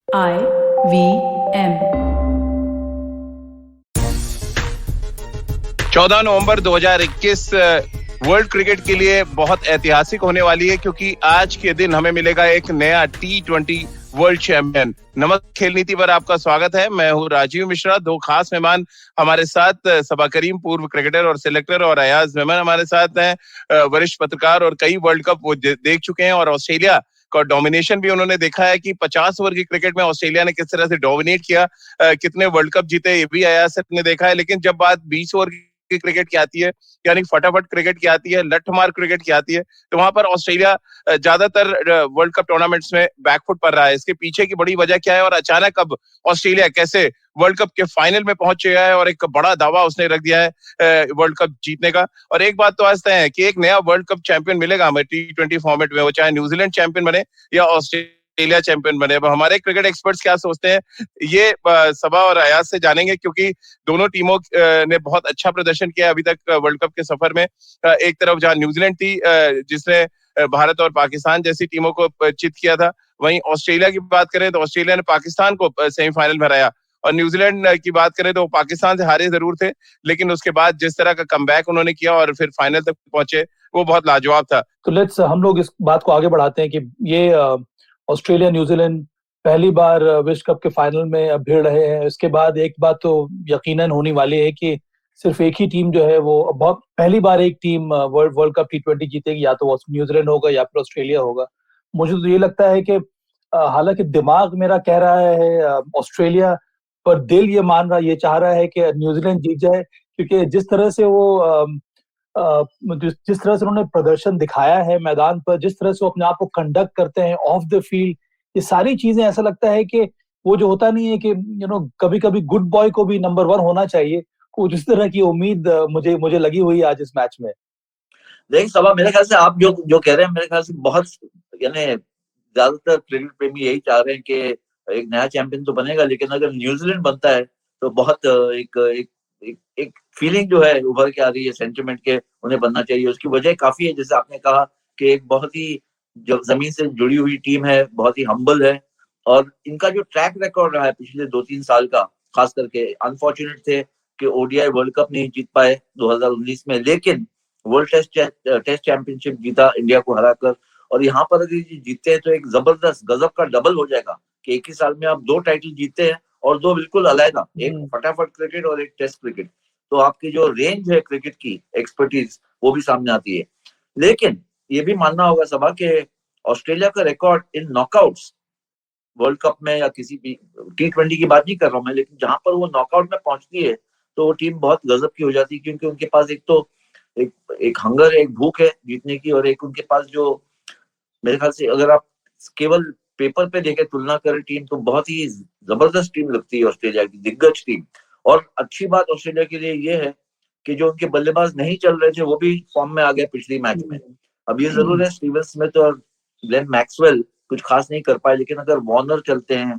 IVM 14 नवंबर 2021 world cricket के लिए बहुत ऐतिहासिक होने वाली है, क्योंकि आज के दिन हमें मिलेगा एक नया T20 वर्ल्ड चैंपियन। नमक खेल नीति पर आपका स्वागत है। मैं हूं राजीव मिश्रा। दो खास मेहमान हमारे साथ, सबा करीम पूर्व क्रिकेटर और सिलेक्टर, और अयाज मेमन हमारे साथ हैं, वरिष्ठ पत्रकार, और कई वर्ल्ड कप वो देख चुके हैं, और ऑस्ट्रेलिया का डोमिनेशन भी उन्होंने देखा है कि 50 ओवर की क्रिकेट में ऑस्ट्रेलिया ने किस तरह से डोमिनेट किया, कितने वर्ल्ड कप जीते, ये भी अयाज ने देखा है। लेकिन जब बात 20 ओवर की क्रिकेट की आती है, यानी फटाफट क्रिकेट की आती है, लठमार क्रिकेट की आती है, तो वहां पर ऑस्ट्रेलिया ज्यादातर वर्ल्ड कप टूर्नामेंट्स में बैकफुट पर रहा है। इसके पीछे की बड़ी वजह क्या है, और अचानक अब ऑस्ट्रेलिया कैसे वर्ल्ड कप के फाइनल में पहुंच गया है, और एक बड़ा दावा उसने रख दिया है वर्ल्ड कप जीतने का। और एक बात तो आज तय है कि एक नया वर्ल्ड कप चैंपियन मिलेगा हमें T20 फॉर्मेट में, वो चाहे न्यूजीलैंड चैंपियन बने या ऑस्ट्रेलिया चैंपियन बने। अब हमारे क्रिकेट एक्सपर्ट्स क्या सोचते हैं, ये सबा और अयाज से जानेंगे, क्योंकि दोनों टीमों ने बहुत अच्छा प्रदर्शन किया अभी तक वर्ल्ड कप के सफर में। एक तरफ जहां न्यूजीलैंड थी, जिसने भारत और पाकिस्तान जैसी टीमों को चित किया था, वहीं ऑस्ट्रेलिया की बात करें तो ऑस्ट्रेलिया ने पाकिस्तान को सेमीफाइनल में हराया, और न्यूजीलैंड की बात करें तो पाकिस्तान से हारे जरूर थे, लेकिन उसके बाद जिस तरह का कमबैक उन्होंने किया और फिर फाइनल तक पहुंचे, वो बहुत लाजवाब था। तो लेट्स हम लोग इस बात को आगे बढ़ाते हैं कि ये ऑस्ट्रेलिया न्यूजीलैंड पहली बार विश्व कप के फाइनल में अब भिड़ रहे हैं। इसके बाद एक बात तो यकीनन होने वाली है कि सिर्फ एक ही टीम जो है वो बहुत पहली बार एक टीम वर्ल्ड कप T20 जीतेगी, या तो वो न्यूजीलैंड होगा या फिर ऑस्ट्रेलिया होगा। मुझे तो ये लगता है कि हालांकि दिमाग मेरा कह रहा है ऑस्ट्रेलिया, पर दिल ये मान रहा, ये चाह रहा है कि न्यूजीलैंड जीत जाए, क्योंकि जिस तरह से वो जिस तरह से उन्होंने प्रदर्शन दिखाया है मैदान पर, जिस तरह से वो अपने आप को कंडक्ट करते हैं ऑफ द फील्ड, ये सारी चीजें ऐसा लगता है कि वो जो होता नहीं है कि कभी कभी गुड बॉय को भी नंबर 1 होना चाहिए, कुछ इस तरह की उम्मीद मुझे लगी हुई है आज इस मैच में। देखिए सबा, मेरे ख्याल से आप जो जो कह रहे हैं, मेरे ख्याल से बहुत, यानी ज्यादातर क्रिकेट प्रेमी यही चाह रहे हैं कि एक नया चैंपियन तो बनेगा, लेकिन अगर न्यूजीलैंड बनता है तो बहुत एक एक एक, एक फीलिंग जो है उभर के आ रही है, सेंटिमेंट के उन्हें बनना चाहिए। उसकी वजह काफी है, जैसे आपने कहा कि एक बहुत ही जो जमीन से जुड़ी हुई टीम है, बहुत ही हम्बल है, और इनका जो ट्रैक रिकॉर्ड रहा है पिछले 2-3 साल का, खास करके अनफॉर्चुनेट थे कि ओडीआई वर्ल्ड कप नहीं जीत पाए 2019 में, लेकिन वर्ल्ड टेस्ट चैंपियनशिप जीता इंडिया को हराकर। और यहाँ पर अगर जीतते हैं तो एक जबरदस्त गजब का डबल हो जाएगा कि एक ही साल में आप 2 टाइटल जीतते हैं, और 2 बिल्कुल अलग, एक फटाफट क्रिकेट और एक टेस्ट क्रिकेट। तो आपकी जो रेंज है क्रिकेट की, एक्सपर्टीज, वो भी सामने आती है। लेकिन ये भी मानना होगा सबा कि ऑस्ट्रेलिया का record in knockouts world cup में या किसी भी T20 की बात नहीं कर रहा हूं मैं, लेकिन जहां पर वो नॉकआउट में पहुंचती है तो वो टीम बहुत गजब की हो जाती है, क्योंकि उनके पास एक तो एक हंगर है, एक भूख है जीतने की, और एक उनके पास जो, मेरे ख्याल से अगर आप केवल पेपर पे देखे तुलना करें टीम, तो बहुत ही जबरदस्त टीम लगती है ऑस्ट्रेलिया की, दिग्गज टीम। और अच्छी बात ऑस्ट्रेलिया के लिए ये है कि जो उनके बल्लेबाज नहीं चल रहे थे वो भी फॉर्म में आ गए पिछली मैच में। अब ये जरूर है स्टीवन स्मिथ और ग्लेन मैक्सवेल कुछ खास नहीं कर पाए, लेकिन अगर वार्नर चलते हैं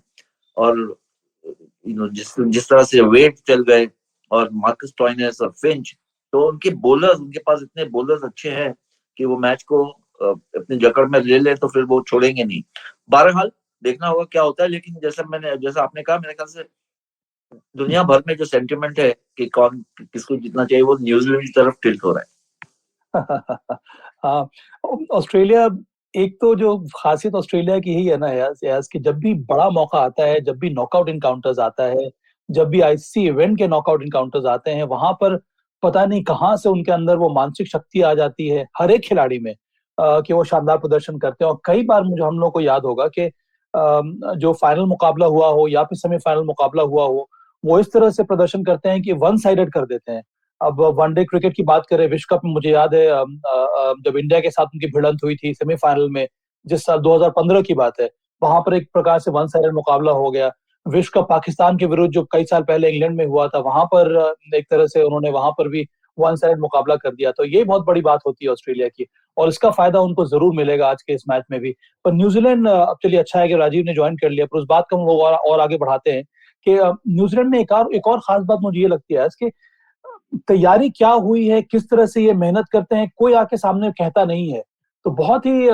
और जिस तरह से वेट चल गए, और मार्कस स्टोइनिस और फिंच, तो उनके बॉलर्स, उनके पास इतने बॉलर्स अच्छे हैं कि वो मैच को अपनी जकड़ में ले ले तो फिर वो छोड़ेंगे नहीं। बहरहाल देखना होगा क्या होता है, लेकिन जैसा आपने कहा, मेरे ख्याल से दुनिया भर में जो सेंटिमेंट है कि कौन किसको जीतना चाहिए, वो न्यूजीलैंड की तरफ टिल्ट हो रहा है। ऑस्ट्रेलिया, एक तो जो खासियत ऑस्ट्रेलिया की ही है ना यार, कि जब भी बड़ा मौका आता है, जब भी नॉकआउट इनकाउंटर्स आता है, जब भी आईसीसी इवेंट के नॉकआउट इनकाउंटर्स आते हैं, वहां पर पता नहीं कहाँ से उनके अंदर वो मानसिक शक्ति आ जाती है हर एक खिलाड़ी में, कि वो शानदार प्रदर्शन करते हैं। और कई बार मुझे हम लोग को याद होगा कि जो फाइनल मुकाबला हुआ हो या फिर सेमीफाइनल मुकाबला हुआ हो, वो इस तरह से प्रदर्शन करते हैं कि वन साइडेड कर देते हैं। अब वनडे क्रिकेट की बात करें, विश्व कप में मुझे याद है जब इंडिया के साथ उनकी भिड़ंत हुई थी सेमीफाइनल में, जिस साल 2015 की बात है, वहां पर एक प्रकार से वन साइडेड मुकाबला हो गया। विश्व कप पाकिस्तान के विरुद्ध जो कई साल पहले इंग्लैंड में हुआ था, वहां पर एक तरह से उन्होंने वहां पर भी वन साइडेड मुकाबला कर दिया। तो ये बहुत बड़ी बात होती है ऑस्ट्रेलिया की, और इसका फायदा उनको जरूर मिलेगा आज के इस मैच में भी। पर न्यूजीलैंड, अब चलिए अच्छा है कि राजीव ने ज्वाइन कर लिया, पर उस बात को हम लोग और आगे बढ़ाते हैं कि न्यूजीलैंड में एक और खास बात मुझे ये लगती है कि तैयारी क्या हुई है, किस तरह से ये मेहनत करते हैं, कोई आके सामने कहता नहीं है। तो बहुत ही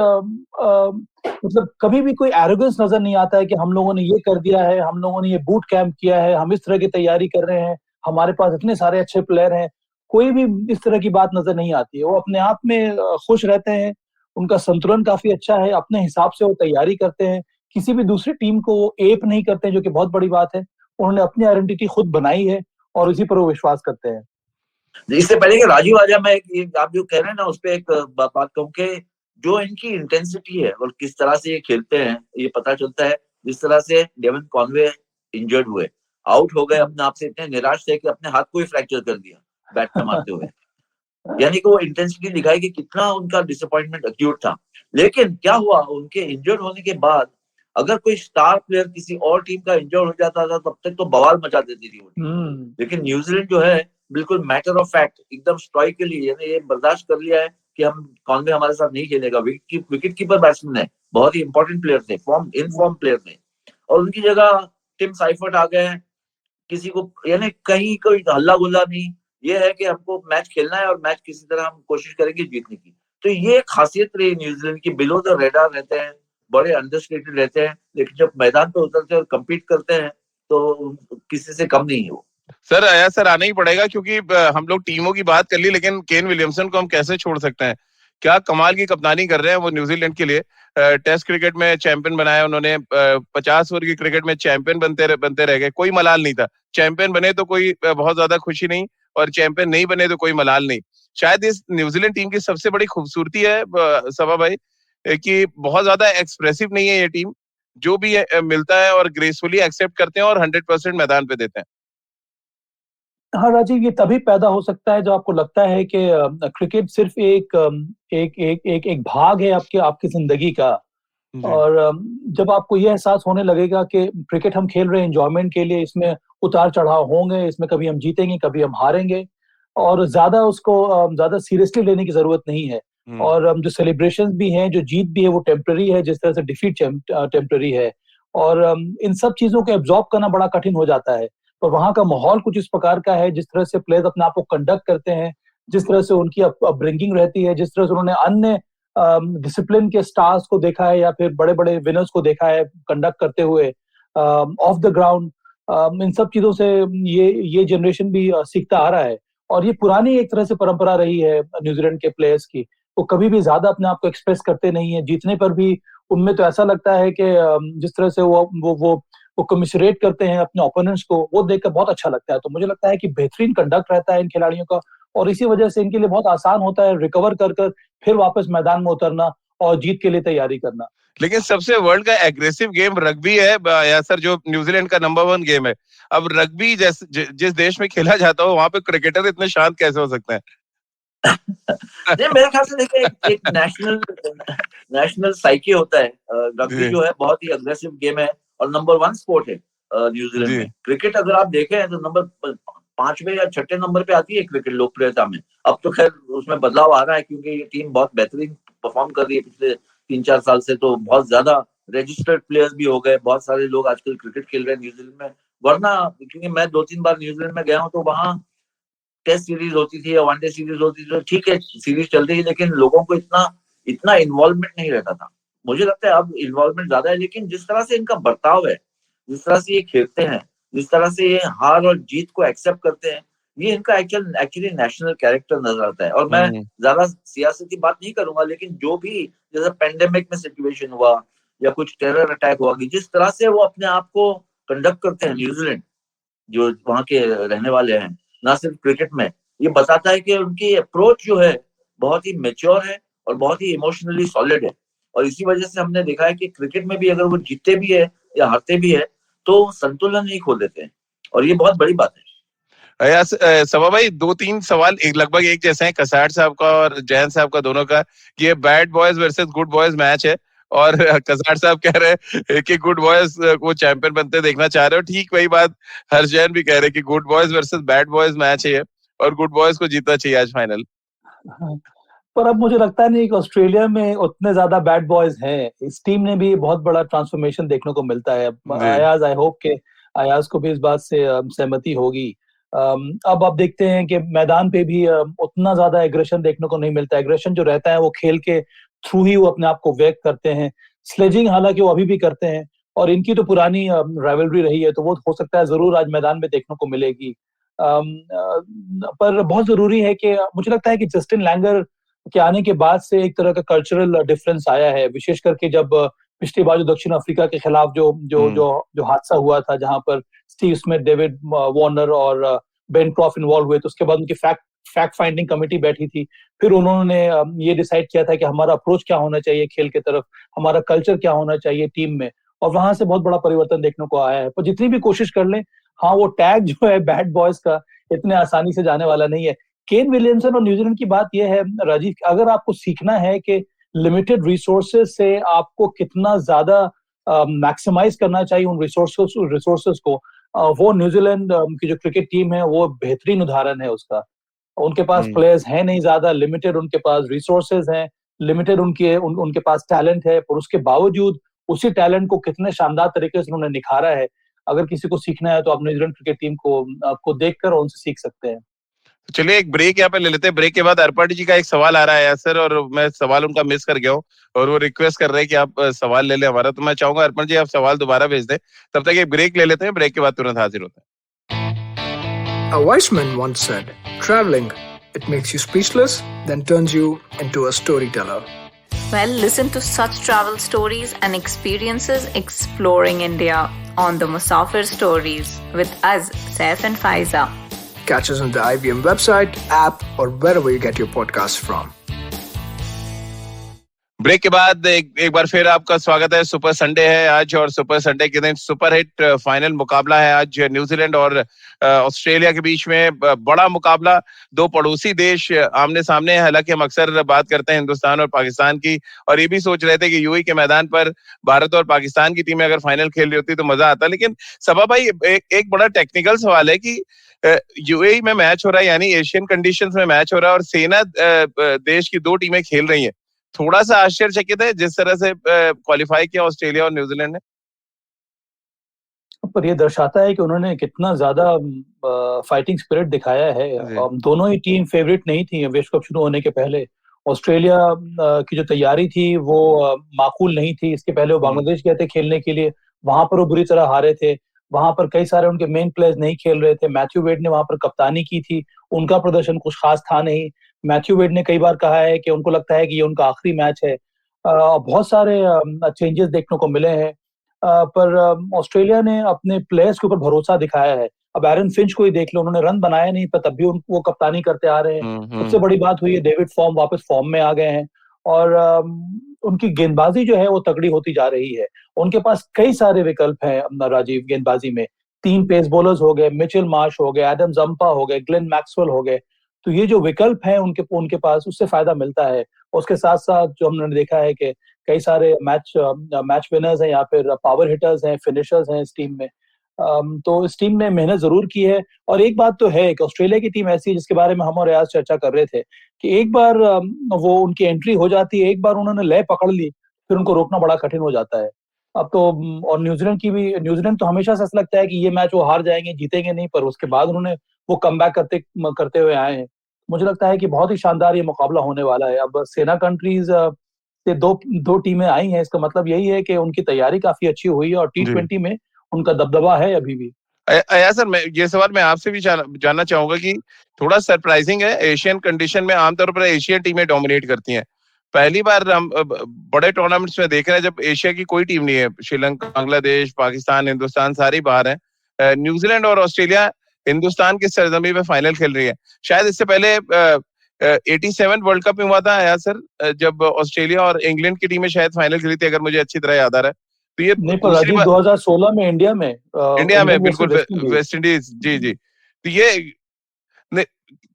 मतलब कभी भी कोई एरोगेंस नजर नहीं आता है कि हम लोगों ने ये कर दिया है, हम लोगों ने ये बूट कैंप किया है, हम इस तरह की तैयारी कर रहे हैं, हमारे पास इतने सारे अच्छे प्लेयर हैं। कोई भी इस तरह की बात नजर नहीं आती है। वो अपने आप में खुश रहते हैं, उनका संतुलन काफी अच्छा है, अपने हिसाब से वो तैयारी करते हैं, किसी भी दूसरी टीम को वो एप नहीं करते हैं, जो कि बहुत बड़ी बात है। उन्होंने अपनी आइडेंटिटी खुद बनाई है और उसी पर वो विश्वास करते हैं। इससे पहले कि राजीव आजा, मैं आप जो कह रहे हैं ना उस पर एक बात कहूँ कि जो इनकी इंटेंसिटी है और किस तरह से ये खेलते हैं, ये पता चलता है। जिस तरह से डेविन कॉनवे इंजर्ड हुए, आउट हो गए, अपने आप से इतने निराश थे कि अपने हाथ को ही फ्रैक्चर कर दिया बैट में मारते हुए। यानी कि वो इंटेंसिटी दिखाई कि कितना उनका डिसअपॉइंटमेंट एक्यूट था। लेकिन क्या हुआ, उनके इंजर्ड होने के बाद अगर कोई स्टार प्लेयर किसी और टीम का इंजर्ड हो जाता था, तब तक तो बवाल मचा देती थी वो टीम। लेकिन न्यूजीलैंड जो है बिल्कुल मैटर ऑफ फैक्ट, एकदम स्टॉइकली यानी ये बर्दाश्त कर लिया है कि हम कॉनवे हमारे साथ नहीं खेलेगा। विकेट कीपर बैट्समैन है, बहुत ही इंपॉर्टेंट प्लेयर थे, इन फॉर्म प्लेयर थे, और उनकी जगह टिम साइफर्ट आ गए। किसी को यानी कहीं कोई हल्ला गुल्ला नहीं, ये है कि हमको मैच खेलना है और मैच किसी तरह हम कोशिश करेंगे जीतने की। तो ये खासियत रही न्यूजीलैंड की, बिलो द रेडार रहते हैं, बड़े अंडरस्टेटेड रहते हैं, लेकिन जब मैदान पे उतरते हैं और कम्पीट करते हैं तो किसी से कम नहीं है वो। सर आया सर आना ही पड़ेगा, क्योंकि हम लोग टीमों की बात कर ली, लेकिन केन विलियमसन को हम कैसे छोड़ सकते हैं। क्या कमाल की कप्तानी कर रहे हैं वो न्यूजीलैंड के लिए। टेस्ट क्रिकेट में चैंपियन बनाया उन्होंने, 50 ओवर की क्रिकेट में चैंपियन बनते रह गए, कोई मलाल नहीं था। चैंपियन बने तो कोई बहुत ज्यादा खुशी नहीं, और चैंपियन नहीं बने तो कोई मलाल नहीं। शायद इस न्यूजीलैंड टीम की सबसे बड़ी खूबसूरती है सभा भाई, कि बहुत ज्यादा एक्सप्रेसिव नहीं है ये टीम। जो भी मिलता है और ग्रेसफुली एक्सेप्ट करते हैं और 100% मैदान पे देते हैं। हाँ राजीव, ये तभी पैदा हो सकता है जब आपको लगता है कि क्रिकेट सिर्फ एक भाग है आपके आपकी जिंदगी का। और जब आपको ये एहसास होने लगेगा कि क्रिकेट हम खेल रहे हैं एंजॉयमेंट के लिए, इसमें उतार चढ़ाव होंगे, इसमें कभी हम जीतेंगे कभी हम हारेंगे, और ज्यादा उसको ज्यादा सीरियसली लेने की जरूरत नहीं है। और जो सेलिब्रेशंस भी हैं, जो जीत भी है, वो टेम्पररी है, जिस तरह से डिफीट टेम्पररी है। और इन सब चीजों को एब्जॉर्ब करना बड़ा कठिन हो जाता है। तो वहां का माहौल कुछ इस प्रकार का है, जिस तरह से प्लेयर्स अपने आप को कंडक्ट करते हैं, जिस तरह से उनकी अपब्रिंगिंग रहती है, जिस तरह से उन्होंने अन्य डिसिप्लिन के स्टार्स को देखा है या फिर बड़े बड़े विनर्स को देखा है कंडक्ट करते हुए ऑफ द ग्राउंड। इन सब चीजों से ये जनरेशन भी सीखता आ रहा है। और ये पुरानी एक तरह से परंपरा रही है न्यूजीलैंड के प्लेयर्स की। वो कभी भी ज्यादा अपने आप को एक्सप्रेस करते नहीं है, जीतने पर भी उनमें तो ऐसा लगता है कि जिस तरह से वो कमिशरेट करते हैं अपने ओपोनेंट्स को, वो देखकर बहुत अच्छा लगता है। तो मुझे लगता है कि बेहतरीन कंडक्ट रहता है इन खिलाड़ियों का, और इसी वजह से इनके लिए बहुत आसान होता है रिकवर कर कर फिर वापस मैदान में उतरना और जीत के लिए तैयारी करना। लेकिन सबसे वर्ल्ड का एग्रेसिव गेम रग्बी है या सर, जो न्यूजीलैंड का नंबर 1 गेम है। अब रग्बी जिस देश में खेला जाता हो, वहां पे क्रिकेटर इतने शांत कैसे हो सकते हैं? नहीं, मेरे ख्याल से देखिए एक नेशनल साइकी होता है। रग्बी जो है बहुत ही अग्रेसिव गेम है और नंबर 1 स्पोर्ट है न्यूजीलैंड में। क्रिकेट अगर आप देखें तो नंबर 5वें या 6ठे नंबर पे आती है क्रिकेट लोकप्रियता में। अब तो खैर उसमें बदलाव आ रहा है, क्योंकि ये टीम बहुत बेहतरीन परफॉर्म कर रही है पिछले 3-4 साल से। तो बहुत ज्यादा रजिस्टर्ड प्लेयर्स भी हो गए, बहुत सारे लोग आजकल क्रिकेट खेल रहे हैं न्यूजीलैंड में। वरना क्योंकि मैं 2-3 बार न्यूजीलैंड में गया हूँ, तो वहाँ टेस्ट सीरीज होती थी या वनडे सीरीज होती थी, तो ठीक है सीरीज चल रही है, लेकिन लोगों को इतना इन्वॉल्वमेंट नहीं रहता था। मुझे लगता है अब इन्वॉल्वमेंट ज्यादा है, लेकिन जिस तरह से इनका बर्ताव है, जिस तरह से ये खेलते हैं, जिस तरह से ये हार और जीत को एक्सेप्ट करते हैं, ये इनका एक्चुअली नेशनल कैरेक्टर नजर आता है। और मैं ज्यादा सियासत की बात नहीं करूंगा, लेकिन जो भी जैसे पेंडेमिक में सिचुएशन हुआ या कुछ टेरर अटैक हुआ, जिस तरह से वो अपने आप को कंडक्ट करते हैं न्यूजीलैंड, जो वहां के रहने वाले हैं, ना सिर्फ क्रिकेट में, ये बताता है कि उनकी अप्रोच जो है बहुत ही मेच्योर है और बहुत ही इमोशनली सॉलिड है। और इसी वजह से हमने देखा है कि क्रिकेट में भी अगर वो जीतते भी है या हारते भी है, तो संतुलन नहीं खो देते हैं, और ये बहुत बड़ी बात है। सभा भाई, 2-3 सवाल लगभग एक जैसे हैं, कसार साहब का और जैन साहब का, दोनों का। ये bad boys versus good boys match है, और कसार साहब कह रहे हैं कि गुड बॉयज को चैंपियन बनते देखना चाह रहे हो। ठीक वही बात हर्षजैन भी कह रहे हैं कि good boys versus bad boys match है, और गुड बॉयज को जीतना चाहिए आज फाइनल। पर अब मुझे लगता नहीं कि ऑस्ट्रेलिया में उतने ज्यादा बैड बॉयज हैं। इस टीम ने भी बहुत बड़ा ट्रांसफॉर्मेशन देखने को मिलता है। अयाज, आई होप के अयाज को भी इस बात से सहमति होगी। अब आप देखते हैं कि मैदान पे भी उतना ज्यादा एग्रेशन देखने को नहीं मिलता। एग्रेशन जो रहता है वो खेल के थ्रू ही वो अपने आप को व्यक्त करते हैं। स्लेजिंग हालांकि वो अभी भी करते हैं और इनकी तो पुरानी राइवलरी रही है, तो वो हो सकता है जरूर आज मैदान में देखने को मिलेगी। पर बहुत जरूरी है कि मुझे लगता है कि जस्टिन लैंगर के आने के बाद से एक तरह का कल्चरल डिफरेंस आया है, विशेष करके जब पिछली बार जो दक्षिण अफ्रीका के खिलाफ जो जो जो जो हादसा हुआ था, जहां पर स्टीव स्मिथ, डेविड वार्नर और बेन क्रॉफ इन्वॉल्व हुए, तो उसके बाद उनकी फैक्ट फाइंडिंग कमेटी बैठी थी। फिर उन्होंने ये डिसाइड किया था कि हमारा अप्रोच क्या होना चाहिए खेल की तरफ, हमारा कल्चर क्या होना चाहिए टीम में, और वहां से बहुत बड़ा परिवर्तन देखने को आया है। पर जितनी भी कोशिश कर लें, हाँ, वो टैग जो है बैड बॉयज का इतने आसानी से जाने वाला नहीं है। केन विलियमसन और न्यूजीलैंड की बात यह है राजीव, अगर आपको सीखना है कि लिमिटेड रिसोर्सेज से आपको कितना ज्यादा मैक्सिमाइज करना चाहिए उन रिसोर्सेज को, वो न्यूजीलैंड की जो क्रिकेट टीम है वो बेहतरीन उदाहरण है उसका। उनके पास प्लेयर्स हैं नहीं ज्यादा, लिमिटेड उनके पास रिसोर्सेज हैं, लिमिटेड उनके पास टैलेंट है, पर उसके बावजूद उसी टैलेंट को कितने शानदार तरीके से उन्होंने निखारा है। अगर किसी को सीखना है तो आप न्यूजीलैंड क्रिकेट टीम को देखकर उनसे सीख सकते हैं। चलिए एक ब्रेक यहाँ पे ले लेते हैं। ब्रेक के बाद अर्पण जी का एक सवाल आ रहा है सर, और मैं सवाल उनका मिस कर गया हूँ और वो रिक्वेस्ट कर रहे हैं कि आप सवाल ले लें हमारा, तो मैं चाहूंगा अर्पण जी आप सवाल दोबारा भेज दें। तब तक एक ब्रेक ले लेते हैं, ब्रेक के बाद तुरंत हाजिर होते हैं। A wise man once said, traveling, it makes you speechless, then turns you into a storyteller. Well, listen to such travel stories and experiences exploring India on the Musafir Stories with us, Saif and Faiza. Catch us on the IBM website, app, or wherever you get your podcasts from. Break के बाद एक बार फिर आपका स्वागत है। Super Sunday है आज और सुपर संडे के दिन सुपर हिट फाइनल मुकाबला है आज न्यूजीलैंड और ऑस्ट्रेलिया के बीच में। बड़ा मुकाबला, दो पड़ोसी देश आमने सामने हैं। हालांकि हम अक्सर बात करते हैं हिंदुस्तान और पाकिस्तान की, और ये भी सोच रहे थे कि यूएई के मैदान पर भारत और पाकिस्तान की टीमें अगर फाइनल खेल रही होती तो मजा आता। लेकिन सबा भाई, एक बड़ा टेक्निकल सवाल है कि यूएई में मैच हो रहा है, यानी एशियन कंडीशंस में मैच हो रहा है, और सेना देश की दो टीमें खेल रही हैं। थोड़ा सा आश्चर्यचकित है जिस तरह से क्वालिफाई किया ऑस्ट्रेलिया और न्यूजीलैंड ने। पर ये दर्शाता है कि उन्होंने कितना ज्यादा फाइटिंग स्पिरिट दिखाया है। दोनों ही टीम फेवरेट नहीं थी विश्व कप शुरू होने के पहले। ऑस्ट्रेलिया की जो तैयारी थी वो माकूल नहीं थी। इसके पहले वो बांग्लादेश गए थे खेलने के लिए, वहां पर वो बुरी तरह हारे थे। वहां पर कई सारे उनके मेन प्लेयर्स नहीं खेल रहे थे। मैथ्यू वेड ने वहां पर कप्तानी की थी, उनका प्रदर्शन कुछ खास था नहीं। मैथ्यू वेड ने कई बार कहा है कि उनको लगता है कि ये उनका आखिरी मैच है। बहुत सारे चेंजेस देखने को मिले हैं, पर ऑस्ट्रेलिया ने अपने प्लेयर्स के ऊपर भरोसा दिखाया है। अब एरन फिंच को ही देख लो, उन्होंने रन बनाया नहीं, पर तब भी वो कप्तानी करते आ रहे हैं। सबसे बड़ी बात हुई है डेविड फॉर्म वापस फॉर्म में आ गए हैं, और उनकी गेंदबाजी जो है वो तगड़ी होती जा रही है। उनके पास कई सारे विकल्प हैं राजीव गेंदबाजी में। 3 पेस बॉलर्स हो गए, मिचेल मार्श हो गए, एडम जंपा हो गए, ग्लेन मैक्सवेल हो गए। तो ये जो विकल्प है उनके पास, उससे फायदा मिलता है। उसके साथ साथ जो हमने देखा है कि कई सारे मैच विनर्स हैं या फिर पावर हिटर्स हैं, फिनिशर्स हैं इस टीम में। तो इस टीम ने मेहनत जरूर की है। और एक बात तो है कि ऑस्ट्रेलिया की टीम ऐसी है जिसके बारे में हम और रियाज चर्चा कर रहे थे कि एक बार वो उनकी एंट्री हो जाती है, एक बार उन्होंने लय पकड़ ली, फिर उनको रोकना बड़ा कठिन हो जाता है। अब तो और न्यूजीलैंड तो हमेशा से ऐसा लगता है कि ये मैच वो हार जाएंगे, जीतेंगे नहीं, पर उसके बाद उन्होंने वो कमबैक करते हुए आए हैं। मुझे लगता है कि बहुत ही शानदार ये मुकाबला होने वाला है। अब सेना कंट्रीज से दो टीमें आई हैं, इसका मतलब यही है कि उनकी तैयारी काफी अच्छी हुई है और T20 में उनका दबदबा है अभी भी। सर, ये सवाल मैं आपसे भी जानना चाहूंगा कि थोड़ा सरप्राइजिंग है, एशियन कंडीशन में आमतौर पर एशियन टीमें डोमिनेट करती हैं। पहली बार हम बड़े टूर्नामेंट्स में देख रहे हैं जब एशिया की कोई टीम नहीं है। श्रीलंका, बांग्लादेश, पाकिस्तान, हिंदुस्तान सारी बाहर है। न्यूजीलैंड और ऑस्ट्रेलिया हिंदुस्तान की सरजमी पे फाइनल खेल रही है। शायद इससे पहले 87 वर्ल्ड कप में हुआ था आया सर, जब ऑस्ट्रेलिया और इंग्लैंड की टीमें शायद फाइनल खेली थी, अगर मुझे अच्छी तरह याद आ रहा है। तो ये नहीं, पर राजीव 2016 में इंडिया में बिल्कुल वेस्ट इंडीज, जी। तो ये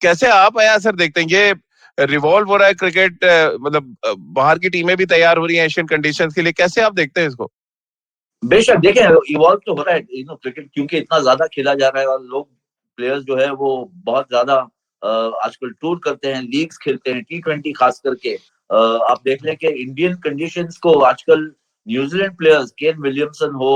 कैसे आप आया सर देखते हैं, ये रिवॉल्व हो रहा है क्रिकेट, मतलब बाहर की टीमें भी तैयार हो रही हैं एशियन कंडीशंस के लिए, कैसे आप देखते हैं इसको? बेशक देखें, इवॉल्व तो हो रहा है क्रिकेट, क्योंकि इतना ज्यादा खेला जा रहा है और लोग प्लेयर्स जो है वो बहुत ज्यादा आजकल टूर करते हैं, लीग्स खेलते हैं, T20 खास करके। आप देख लें कि इंडियन कंडीशंस को आजकल न्यूजीलैंड प्लेयर्स, केन विलियमसन हो,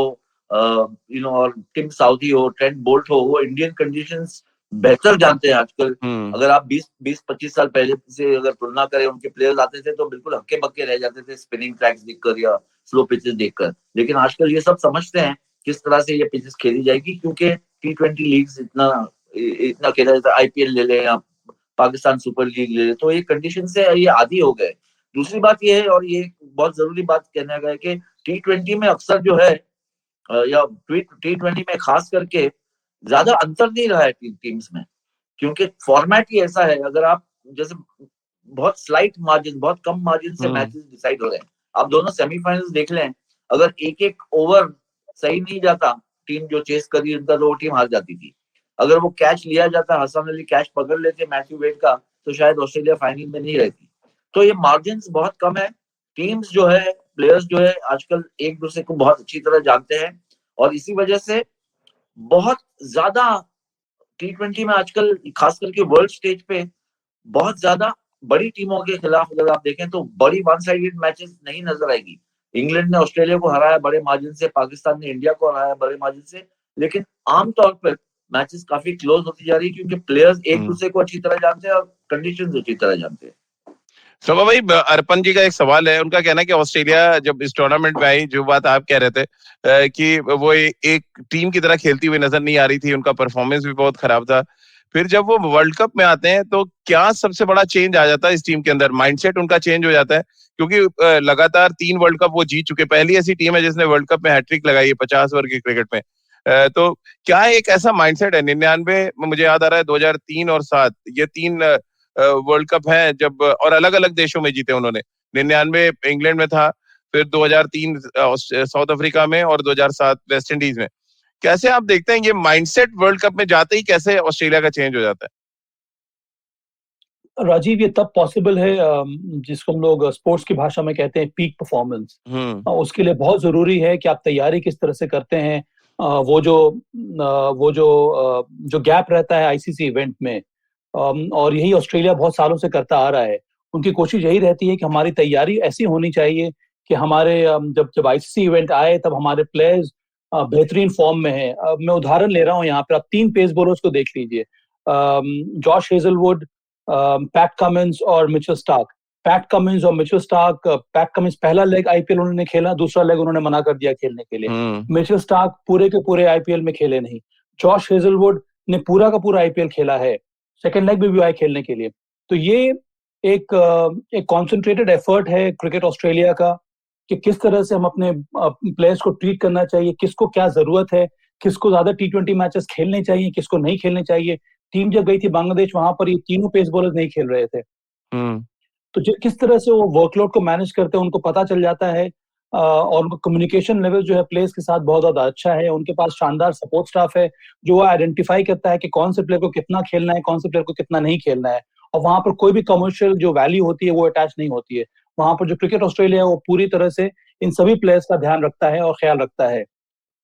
और टिम साउथी हो, ट्रेंट बोल्ट हो, वो इंडियन कंडीशंस बेहतर जानते हैं आजकल। अगर आप 20-25 साल पहले से अगर तुलना करें, उनके प्लेयर्स आते थे तो बिल्कुल हक्के बक्के रह जाते थे स्पिनिंग ट्रैक्स देखकर या स्लो पिचेस देखकर। लेकिन आजकल ये सब समझते हैं किस तरह से ये पिचेस खेली जाएगी, क्योंकि T20 लीग्स इतना खेला जाता है। IPL ले लें या पाकिस्तान सुपर लीग ले लें, तो ये कंडीशन से ये आदी हो गए। दूसरी बात ये है, और ये बहुत जरूरी बात कहने का है, कि T20 में अक्सर जो है या T20 में खास करके ज्यादा अंतर नहीं रहा है टीम्स में, क्योंकि फॉर्मेट ही ऐसा है। अगर आप जैसे बहुत स्लाइट मार्जिन, बहुत कम मार्जिन से मैचेस डिसाइड हो रहे हैं। आप दोनों सेमीफाइनल्स देख लें, अगर एक एक ओवर सही नहीं जाता, टीम जो चेस कर रही उनका, तो वो टीम हार जाती थी। अगर वो कैच लिया जाता, हसन अली कैच पकड़ लेते मैथ्यू वेड का, तो शायद ऑस्ट्रेलिया फाइनल में नहीं रहती। तो ये मार्जिन बहुत कम है। टीम्स जो है, प्लेयर्स जो है, आजकल एक दूसरे को बहुत अच्छी तरह जानते हैं, और इसी वजह से बहुत ज्यादा T20 में आजकल खास करके वर्ल्ड स्टेज पे बहुत ज्यादा बड़ी टीमों के खिलाफ अगर आप देखें तो बड़ी वन साइडेड मैचेस नहीं नजर आएगी। इंग्लैंड ने ऑस्ट्रेलिया को हराया बड़े मार्जिन से, पाकिस्तान ने इंडिया को हराया बड़े मार्जिन से, लेकिन आमतौर पर मैचेस काफी क्लोज होती जा रही है, क्योंकि प्लेयर्स एक दूसरे को अच्छी तरह जानते हैं और कंडीशंस अच्छी तरह जानते हैं। शोभा भाई, अर्पण जी का एक सवाल है। उनका कहना है कि ऑस्ट्रेलिया जब इस टूर्नामेंट में आई, जो बात आप कह रहे थे कि वो एक टीम की तरह खेलती हुई नजर नहीं आ रही थी, उनका परफॉर्मेंस भी बहुत खराब था। फिर जब वो वर्ल्ड कप में आते हैं तो क्या सबसे बड़ा चेंज आ जाता है इस टीम के अंदर? माइंडसेट उनका चेंज हो जाता है, क्योंकि लगातार 3 वर्ल्ड कप वो जीत चुके, पहली ऐसी टीम है जिसने वर्ल्ड कप में हैट्रिक लगाई है 50 ओवर की क्रिकेट में। तो क्या एक ऐसा माइंडसेट है? 99 मुझे याद आ रहा है, 2003 और 7, ये 3 वर्ल्ड कप है जब, और अलग अलग देशों में जीते उन्होंने। 99 इंग्लैंड में था, फिर 2003 साउथ अफ्रीका में, और 2007 वेस्ट इंडीज में। कैसे आप देखते हैं ये माइंडसेट वर्ल्ड कप में जाते ही कैसे ऑस्ट्रेलिया का चेंज हो जाता है? राजीव, ये तब पॉसिबल है जिसको हम लोग स्पोर्ट्स की भाषा में कहते हैं पीक परफॉर्मेंस। उसके लिए बहुत जरूरी है कि आप तैयारी किस तरह से करते हैं। जो गैप रहता है आईसीसी इवेंट में, और यही ऑस्ट्रेलिया बहुत सालों से करता आ रहा है। उनकी कोशिश यही रहती है कि हमारी तैयारी ऐसी होनी चाहिए कि हमारे जब जब आईसीसी इवेंट आए तब हमारे प्लेयर्स बेहतरीन फॉर्म में है। मैं उदाहरण ले रहा हूँ यहाँ पे, आप 3 पेस बॉलर्स को देख लीजिए, जॉश हेजलवुड, पैट कमिंस और मिचेल स्टार्क। पैट कमिंस और मिचेल स्टार्क, पैट कमिंस पहला लेग आईपीएल उन्होंने खेला, दूसरा लेग उन्होंने मना कर दिया खेलने के लिए। मिचेल स्टार्क पूरे के पूरे आईपीएल में खेले नहीं। जॉश हेजलवुड ने पूरा का पूरा आईपीएल खेला है, सेकेंड लेग भी आए खेलने के लिए। तो ये एक कॉन्सेंट्रेटेड एफर्ट है क्रिकेट ऑस्ट्रेलिया का कि किस तरह से हम अपने प्लेयर्स को ट्रीट करना चाहिए, किसको क्या जरूरत है, किसको ज्यादा T20 मैचेस खेलने चाहिए, किसको नहीं खेलने चाहिए। टीम जब गई थी बांग्लादेश, वहां पर ये तीनों पेस बॉलर्स नहीं खेल रहे थे। तो किस तरह से वो वर्कलोड को मैनेज करते हैं उनको पता चल जाता है, और उनका कम्युनिकेशन लेवल जो है प्लेयर्स के साथ बहुत ज्यादा अच्छा है। उनके पास शानदार सपोर्ट स्टाफ है जो आइडेंटिफाई करता है कि कौन से प्लेयर को कितना खेलना है, कौन से प्लेयर को कितना नहीं खेलना है, और वहां पर कोई भी कमर्शियल जो वैल्यू होती है वो अटैच नहीं होती है। वहां पर जो क्रिकेट ऑस्ट्रेलिया है वो पूरी तरह से इन सभी प्लेयर्स का ध्यान रखता है और ख्याल रखता है।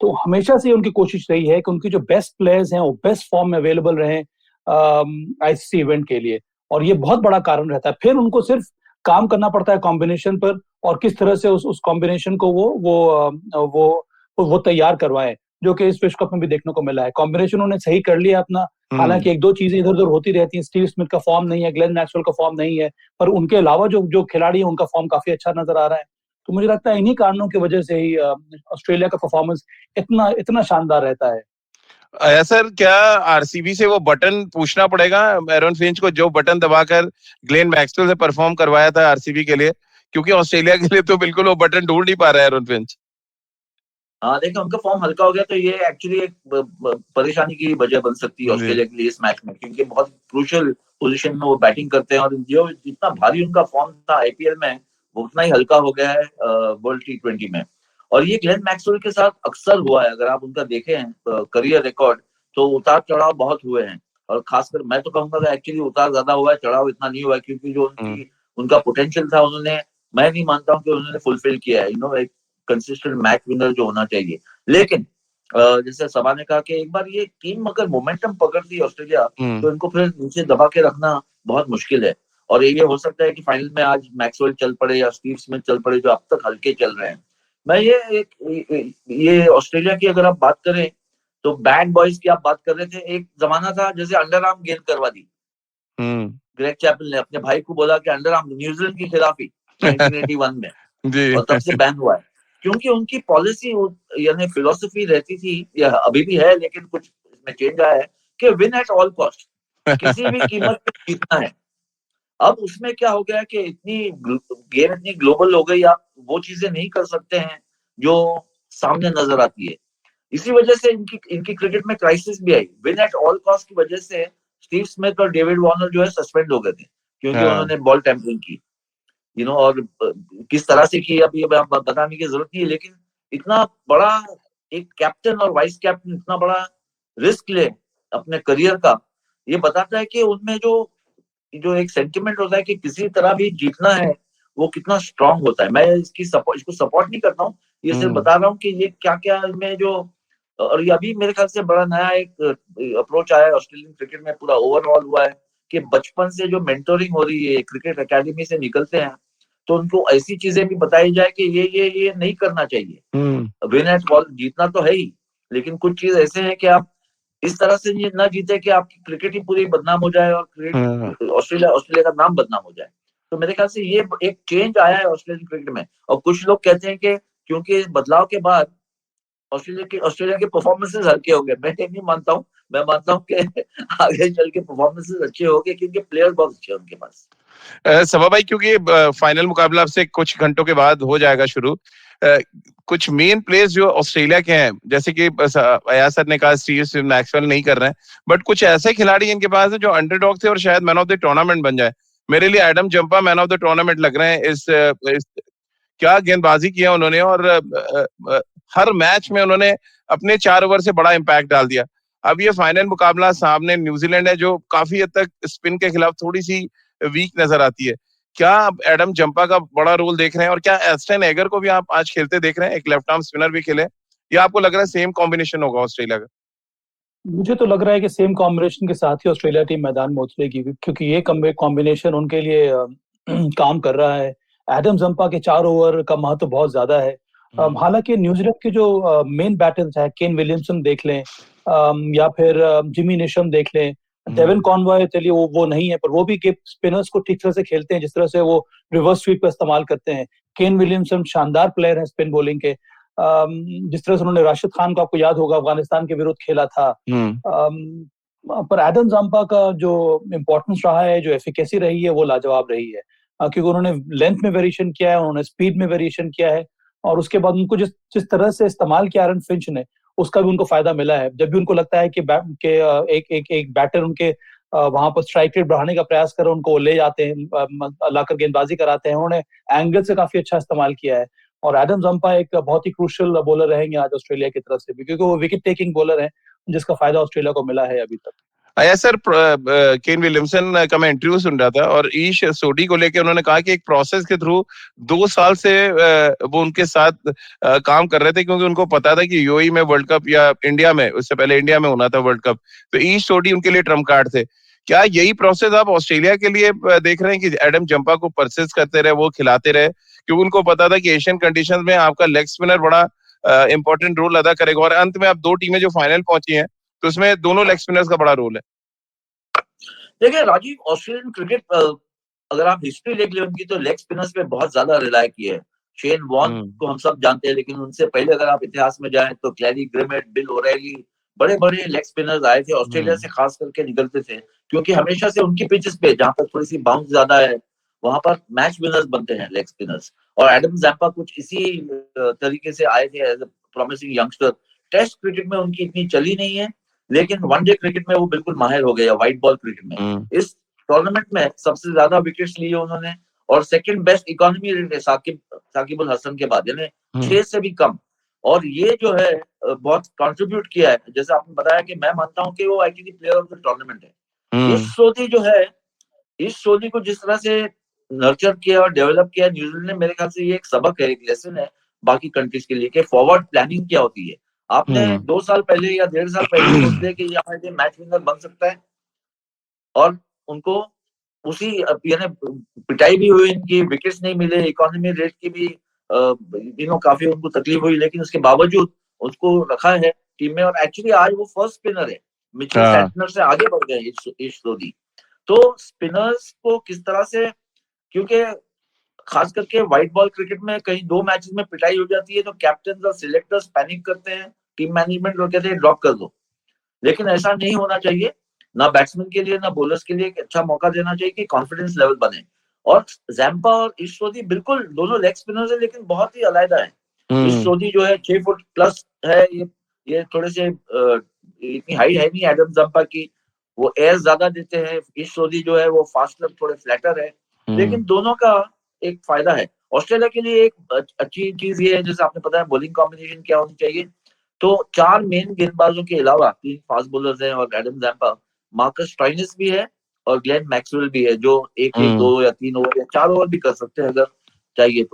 तो हमेशा से उनकी कोशिश रही है कि उनकी जो बेस्ट प्लेयर्स हैं वो बेस्ट फॉर्म में अवेलेबल रहे आईसीसी इवेंट के लिए, और ये बहुत बड़ा कारण रहता है। फिर उनको सिर्फ काम करना पड़ता है कॉम्बिनेशन पर, और किस तरह से उस कॉम्बिनेशन को वो तैयार करवाएं, जो कि इस विश्व कप में भी देखने को मिला है। कॉम्बिनेशन उन्होंने सही कर लिया अपना, हालांकि 1-2 चीजें इधर उधर होती रहती हैं। स्टीव स्मिथ का फॉर्म नहीं है, ग्लेन मैक्सवेल का फॉर्म नहीं है, पर उनके अलावा जो खिलाड़ी है उनका फॉर्म काफी अच्छा नजर आ रहा है। तो मुझे लगता है इन्हीं कारणों की वजह से ही ऑस्ट्रेलिया का परफॉर्मेंस इतना शानदार रहता है। सर, क्या आरसीबी से वो बटन पूछना पड़ेगा एरन फिंच को, जो बटन दबाकर ग्लेन मैक्सवेल से परफॉर्म करवाया था आरसीबी के लिए? क्योंकि ऑस्ट्रेलिया के लिए तो बिल्कुल वो बटन ढूंढ नहीं पा रहा है एरन फिंच। हाँ, देखिए उनका फॉर्म हल्का हो गया तो ये एक्चुअली एक परेशानी की वजह बन सकती है ऑस्ट्रेलिया के लिए इस मैच में, क्योंकि बहुत क्रूशियल पोजीशन में वो बैटिंग करते हैं, और जो जितना भारी उनका फॉर्म था आईपीएल में वो उतना ही हल्का हो गया है वर्ल्ड T20 में। और ये ग्लेन मैक्सवेल के साथ अक्सर हुआ है। अगर आप उनका देखें करियर रिकॉर्ड, तो उतार चढ़ाव बहुत हुए हैं, और खासकर मैं तो कहूंगा एक्चुअली उतार ज्यादा हुआ है, चढ़ाव इतना नहीं हुआ है, क्योंकि जो उनका पोटेंशियल था उन्होंने, मैं नहीं मानता हूँ कि उन्होंने फुलफिल किया है। एक कंसिस्टेंट मैच विनर जो होना चाहिए। लेकिन जैसे सबा ने कहा कि एक बार ये टीम अगर मोमेंटम पकड़ती है ऑस्ट्रेलिया, तो इनको फिर नीचे दबा के रखना बहुत मुश्किल है। और ये हो सकता है कि फाइनल में आज मैक्सवेल चल पड़े या स्टीव स्मिथ चल पड़े, जो अब तक हल्के चल रहे हैं। मैं ये ऑस्ट्रेलिया की अगर आप बात करें, तो बैड बॉयज की आप बात कर रहे थे, एक जमाना था जैसे अंडर आर्म गेंद करवा दी, ग्रेग चैपल ने अपने भाई को बोला कि अंडर आर्म, न्यूजीलैंड के खिलाफ ही 1981 में, जी। और तब से बैन हुआ है, क्योंकि उनकी पॉलिसी यानी फिलोसफी रहती थी, या अभी भी है लेकिन कुछ इसमें चेंज आया है, कि विन एट ऑल कॉस्ट, किसी भी कीमत पे जीतना है। अब उसमें क्या हो गया कि गेम इतनी ग्लोबल हो गई, आप वो चीजें नहीं कर सकते हैं जो सामने नजर आती है। इसी वजह से इनकी क्रिकेट में क्राइसिस भी आई, विन एट ऑल कॉस्ट की वजह से स्टीव स्मिथ और डेविड वार्नर जो है सस्पेंड हो गए थे, क्योंकि उन्होंने बॉल टैंपरिंग की, और किस तरह से की अब ये बताने की जरूरत नहीं है, लेकिन इतना बड़ा एक कैप्टन और वाइस कैप्टन इतना बड़ा रिस्क ले अपने करियर का, ये बताता है कि उनमें जो एक सेंटिमेंट होता है कि किसी तरह भी जीतना है, वो कितना स्ट्रांग होता है। मैं इसको सपोर्ट नहीं करता हूँ, ये सिर्फ बता रहा हूँ कि ये क्या क्या इनमें जो, और ये अभी मेरे ख्याल से बड़ा नया एक अप्रोच आया है ऑस्ट्रेलियन क्रिकेट में, पूरा ओवरऑल हुआ है कि बचपन से जो मेंटोरिंग हो रही है, क्रिकेट एकेडमी से निकलते हैं तो उनको ऐसी चीजें भी बताई जाए कि ये नहीं करना चाहिए। विन एट ऑल जीतना तो है ही, लेकिन कुछ चीज ऐसे हैं कि आप इस तरह से ना जीते कि आपकी क्रिकेट ही पूरी बदनाम हो जाए और क्रिकेट ऑस्ट्रेलिया का नाम बदनाम हो जाए। तो मेरे ख्याल से ये एक चेंज आया है ऑस्ट्रेलियन क्रिकेट में, और कुछ लोग कहते हैं कि क्योंकि इस बदलाव के बाद ऑस्ट्रेलिया के परफॉर्मेंसेस हल्के हो गए। मैं नहीं मानता हूँ, मैं मानता हूँ कि आगे चल के परफॉर्मेंसेस अच्छे हो गए, क्योंकि प्लेयर बहुत अच्छे हैं उनके पास। सभा भाई, क्योंकि फाइनल मुकाबला अब से कुछ घंटों के बाद हो जाएगा शुरू, कुछ मेन प्लेयर्स जो ऑस्ट्रेलिया के हैं, जैसे कि अयाज सर ने कहा स्टीव मैक्सवेल नहीं कर रहे हैं, बट कुछ ऐसे खिलाड़ी इनके पास है जो अंडरडॉग थे और शायद मैन ऑफ द टूर्नामेंट बन जाए। मेरे लिए Adam Zampa man of the tournament लग रहे हैं। क्या गेंदबाजी किया उन्होंने, और हर मैच में उन्होंने अपने 4 ओवर से बड़ा इम्पैक्ट डाल दिया। अब ये फाइनल मुकाबला सामने न्यूजीलैंड है जो काफी हद तक स्पिन के खिलाफ थोड़ी सी वीक नजर आती है। क्या आप एडम जंपा का बड़ा रोल देख रहे हैं, और क्या एस्टन एगर को भी आप आज खेलते देख रहे हैं, एक लेफ्ट आर्म स्पिनर भी खेले, या आपको लग रहा है सेम कॉम्बिनेशन होगा ऑस्ट्रेलिया का? मुझे तो लग रहा है कि सेम कॉम्बिनेशन के साथ ही ऑस्ट्रेलिया टीम मैदान में उतरेगी, क्योंकि ये कॉम्बिनेशन उनके लिए काम कर रहा है। एडम जंपा के 4 ओवर का महत्व बहुत ज्यादा है। हालांकि न्यूजीलैंड के जो मेन बैटर्स हैं, केन विलियमसन देख लें, या फिर जिमी नेशम देख लें, डेविन कॉनवॉय, चलिए वो नहीं है, पर वो भी स्पिनर्स को ठीक तरह से खेलते हैं, जिस तरह से वो रिवर्स स्वीप का इस्तेमाल करते हैं। केन विलियमसन शानदार प्लेयर है स्पिन बॉलिंग के, जिस तरह से उन्होंने राशिद खान को, आपको याद होगा, अफगानिस्तान के विरुद्ध खेला था। पर एडम जंपा का जो इम्पोर्टेंस रहा है, जो एफिकेसी रही है, वो लाजवाब रही है, क्योंकि उन्होंने लेंथ में वेरिएशन किया है, उन्होंने स्पीड में वेरिएशन किया है, और उसके बाद उनको जिस तरह से इस्तेमाल किया आरन फिंच ने, उसका भी उनको फायदा मिला है। जब भी उनको लगता है कि एक बैटर उनके वहां पर स्ट्राइक रेट बढ़ाने का प्रयास कर, उनको ले जाते हैं, लाकर गेंदबाजी कराते हैं, उन्होंने एंगल से काफी अच्छा इस्तेमाल किया है। और एडम जंपा एक बहुत ही क्रूशियल बॉलर रहेंगे आज ऑस्ट्रेलिया की तरफ से भी, क्योंकि वो विकेट टेकिंग बॉलर है, जिसका फायदा ऑस्ट्रेलिया को मिला है अभी तक। सर, केन विलियमसन का मैं इंटरव्यू सुन रहा था, और ईश सोडी को लेकर उन्होंने कहा कि एक प्रोसेस के थ्रू 2 साल से वो उनके साथ काम कर रहे थे, क्योंकि उनको पता था कि यूएई में वर्ल्ड कप, या इंडिया में, उससे पहले इंडिया में होना था वर्ल्ड कप, तो ईश सोडी उनके लिए ट्रम्प कार्ड थे। क्या यही प्रोसेस आप ऑस्ट्रेलिया के लिए देख रहे हैं कि एडम जंपा को परसिस्ट करते रहे, वो खिलाते रहे, क्योंकि उनको पता था कि एशियन कंडीशंस में आपका लेग स्पिनर बड़ा इंपॉर्टेंट रोल अदा करेगा, और अंत में आप 2 टीमें जो फाइनल पहुंची हैं, तो उसमें दोनों लेग स्पिनर्स का बड़ा रोल है। देखिए राजीव, ऑस्ट्रेलियन क्रिकेट अगर आप हिस्ट्री देख ले उनकी, तो लेग स्पिनर्स पे बहुत ज्यादा रिलाय किया है। शेन वॉर्न को हम सब जानते हैं, लेकिन उनसे पहले अगर आप इतिहास में जाएं तो क्लैरी ग्रिमेट, बिल ओरेली, बड़े बड़े लेग स्पिनर्स आए थे ऑस्ट्रेलिया से, खास करके निकलते थे, क्योंकि हमेशा से उनकी पिचेस पे, जहां पर थोड़ी सी बाउंस ज्यादा है, वहां पर मैच विनर्स बनते हैं लेग स्पिनर्स। और एडम जंपा कुछ इसी तरीके से आए थे as a promising youngster. Test cricket में उनकी इतनी चली नहीं है, लेकिन वनडे क्रिकेट में वो बिल्कुल माहिर हो गया, व्हाइट बॉल क्रिकेट में। इस टूर्नामेंट में सबसे ज्यादा विकेट्स लिए उन्होंने, और सेकंड बेस्ट इकोनॉमी रेट है साकिब अल हसन के बाद, यानी 6 से भी कम। और ये जो है बहुत कंट्रीब्यूट किया है, जैसे आपने बताया कि मैं मानता हूं कि वो ITD player of the tournament है। इस सोडी जो है, इस सोडी को जिस तरह से नर्चर किया और डेवलप किया न्यूजीलैंड ने, मेरे ख्याल से ये एक सबक है, एक लेसन है बाकी कंट्रीज के लिए, कि फॉरवर्ड प्लानिंग क्या होती है। आपने 2 साल पहले या 1.5 साल पहले सोच लिया कि ये हमारे लिए मैच विनर बन सकता है, और उनको उसी, यानी पिटाई भी हुई, इनकी विकेट्स नहीं मिले, इकोनॉमी रेट की भी काफी उनको तकलीफ हुई, लेकिन उसके बावजूद उसको रखा है टीम में, और एक्चुअली आज वो फर्स्ट स्पिनर है, मिचेल सैंटनर से आगे बढ़ गए ईश रोधी। तो स्पिनर्स को किस तरह से, क्योंकि खास करके व्हाइट बॉल क्रिकेट में कहीं 2 मैचेस में पिटाई हो जाती है तो कैप्टन और सिलेक्टर्स पैनिक करते हैं, टीम मैनेजमेंट लोग कहते हैं ड्रॉप कर दो, लेकिन ऐसा नहीं होना चाहिए। ना बैट्समैन के लिए ना बॉलर्स के लिए एक अच्छा मौका देना चाहिए कि कॉन्फिडेंस लेवल बने। और जैम्पा और ईश रोधी बिल्कुल दोनों लेग स्पिनर्स है, लेकिन बहुत ही अलग है। ईश रोधी जो है 6 फुट प्लस है, ये थोड़े से इतनी हाइट है नहीं एडम जैम्पा की, वो एयर ज्यादा देते हैं। ईश रोधी जो है वो फास्टर, थोड़े फ्लैटर है, लेकिन दोनों का एक फायदा है। ऑस्ट्रेलिया के लिए एक अच्छी चीज ये है, जैसे आपने पता है बॉलिंग कॉम्बिनेशन क्या होनी चाहिए, तो 4 मेन गेंदबाजों के अलावा 3 फास्ट बॉलर्स हैं और एडम जैम्पा, मार्कस स्टोइनिस भी है और ग्लेन मैक्सवेल भी है, जो 1-2 या 3 ओवर या 4 ओवर भी कर सकते हैं अगर चाहिए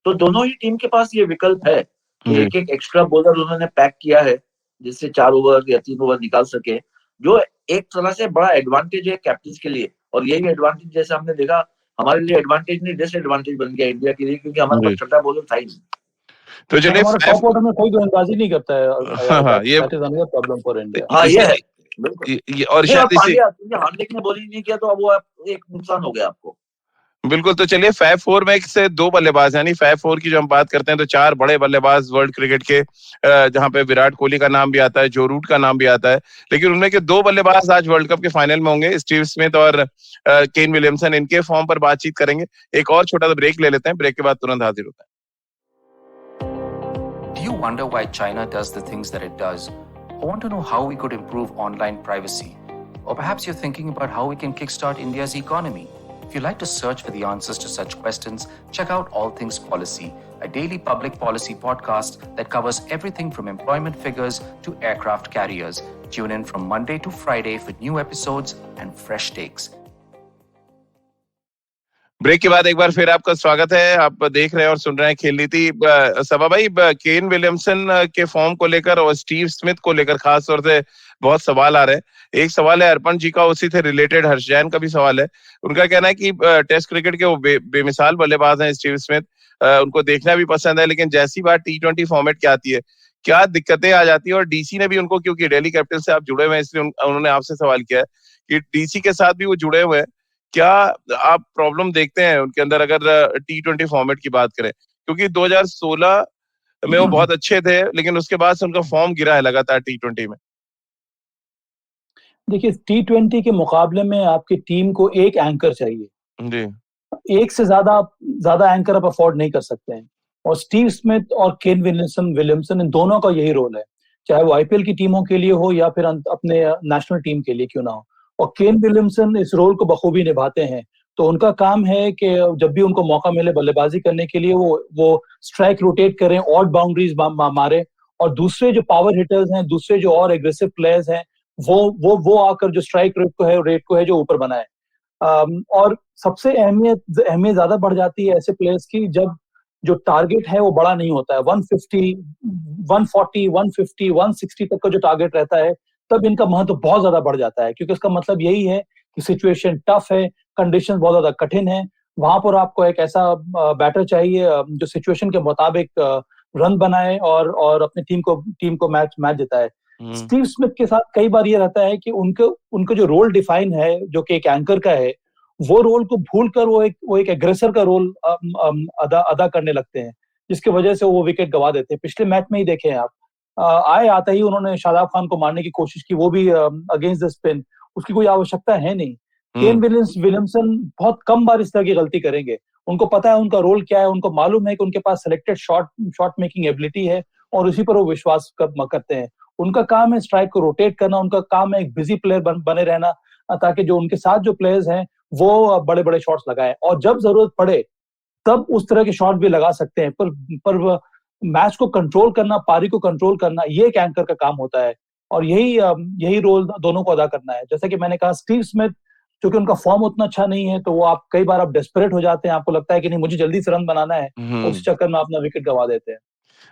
तो दोनों ही टीम के पास ये विकल्प है कि एक एक्स्ट्रा बॉलर उन्होंने पैक किया है जिससे 4 ओवर या 3 ओवर निकाल सके, जो एक तरह से बड़ा एडवांटेज है कैप्टन के लिए। और यही एडवांटेज, जैसे हमने देखा, हमारे लिए एडवांटेज नहीं डिसएडवांटेज बन गया इंडिया के लिए, क्योंकि हमारे पास छठा बॉलर था ही नहीं। तो चलिए टॉप ऑर्डर में कोई गेंदबाजी नहीं करता है, ये प्रॉब्लम फॉर इंडिया। हाँ, ये है और शायद हार्दिक ने बॉलिंग नहीं किया तो अब वो एक नुकसान हो गया आपको। बिल्कुल। तो चलिए फैब 4 में से 2 बल्लेबाज, यानी फैब 4 की जो हम बात करते हैं तो 4 बड़े बल्लेबाज वर्ल्ड क्रिकेट के, जहां पे विराट कोहली का नाम भी आता है, जो रूट का नाम भी आता है, लेकिन उनमें के 2 बल्लेबाज आज वर्ल्ड कप के फाइनल में होंगे, स्टीव स्मिथ और केन विलियमसन। इनके फॉर्म पर बातचीत करेंगे। एक और छोटा सा ब्रेक ले लेते हैं, ब्रेक के बाद तुरंत हाजिर होता है। Do you wonder why China does the things that it does? Or want to know how we could improve online privacy? Or perhaps you're thinking about how we can kickstart India's economy? If you'd like to search for the answers to such questions, check out All Things Policy, a daily public policy podcast that covers everything from employment figures to aircraft carriers. Tune in from Monday to Friday for new episodes and fresh takes. Break के बाद एक बार फिर आपका स्वागत है। आप देख रहे हैं और सुन रहे हैं खेल नीति। सबा भाई, केन विलियमसन के फॉर्म को लेकर और स्टीव स्मिथ को लेकर खास तौर से बहुत सवाल आ रहे हैं। एक सवाल है अर्पण जी का, उसी से रिलेटेड हर्ष जैन का भी सवाल है। उनका कहना है कि टेस्ट क्रिकेट के वो बेमिसाल बल्लेबाज हैं स्टीव स्मिथ, उनको देखना भी पसंद है, लेकिन जैसी बात T20 फॉर्मेट की आती है क्या दिक्कतें आ जाती है। और डीसी ने भी उनको, क्योंकि दिल्ली कैपिटल से आप जुड़े हुए हैं, इसलिए उन्होंने आपसे सवाल किया है कि डीसी के साथ भी वो जुड़े हुए हैं, क्या आप प्रॉब्लम देखते हैं उनके अंदर अगर T20 फॉर्मेट की बात करें? क्योंकि 2016 में वो बहुत अच्छे थे, लेकिन उसके बाद से उनका फॉर्म गिरा है लगातार T20 में। देखिए, T20 के मुकाबले में आपकी टीम को एक एंकर चाहिए जी। एक से ज्यादा एंकर आप अफोर्ड नहीं कर सकते हैं, और स्टीव स्मिथ और केन विलियमसन इन दोनों का यही रोल है, चाहे वो आईपीएल की टीमों के लिए हो या फिर अपने नेशनल टीम के लिए क्यों ना हो। और केन विलियमसन इस रोल को बखूबी निभाते हैं। तो उनका काम है कि जब भी उनको मौका मिले बल्लेबाजी करने के लिए, वो स्ट्राइक रोटेट करें, ऑड बाउंड्रीज मारे, और दूसरे जो पावर हिटर्स हैं, दूसरे जो और एग्रेसिव प्लेयर्स हैं, वो आकर जो स्ट्राइक रेट को है जो ऊपर बनाए। और सबसे अहमियत ज्यादा बढ़ जाती है ऐसे प्लेयर्स की जब जो टारगेट है वो बड़ा नहीं होता है। 150, 140, 150, 160 तक का जो टारगेट रहता है, तब इनका महत्व बहुत ज्यादा बढ़ जाता है, क्योंकि इसका मतलब यही है कि सिचुएशन टफ है, कंडीशन बहुत ज्यादा कठिन है, वहां पर आपको एक ऐसा बैटर चाहिए जो सिचुएशन के मुताबिक रन बनाए और अपनी टीम को मैच जिताए। स्टीव स्मिथ के साथ कई बार ये रहता है कि उनका जो रोल डिफाइन है, जो कि एक एंकर का है, वो रोल को भूलकर वो एक एग्रेसर का रोल अदा करने लगते हैं, जिसकी वजह से वो विकेट गवा देते हैं। पिछले मैच में ही देखे हैं आप, आते ही उन्होंने शादाब खान को मारने की कोशिश की, वो भी अगेंस्ट द स्पिन, उसकी कोई आवश्यकता है नहीं। केन विलियमसन बहुत कम बार इस तरह की गलती करेंगे, उनको पता है उनका रोल क्या है, उनको मालूम है कि उनके पास सिलेक्टेड शॉट मेकिंग एबिलिटी है, और उसी पर वो विश्वास करते हैं। उनका काम है स्ट्राइक को रोटेट करना, उनका काम है एक बिजी प्लेयर बने रहना, ताकि जो उनके साथ जो प्लेयर्स हैं वो बड़े बड़े शॉट्स लगाएं, और जब जरूरत पड़े तब उस तरह के शॉट भी लगा सकते हैं। पर मैच को कंट्रोल करना, पारी को कंट्रोल करना, ये एक एंकर का काम होता है, और यही रोल दोनों को अदा करना है। जैसा कि मैंने कहा, स्टीव स्मिथ, क्योंकि उनका फॉर्म उतना अच्छा नहीं है, तो वो कई बार आप डेस्परेट हो जाते हैं, आपको लगता है कि नहीं मुझे जल्दी से रन बनाना है, उस चक्कर में अपना विकेट गवा देते हैं।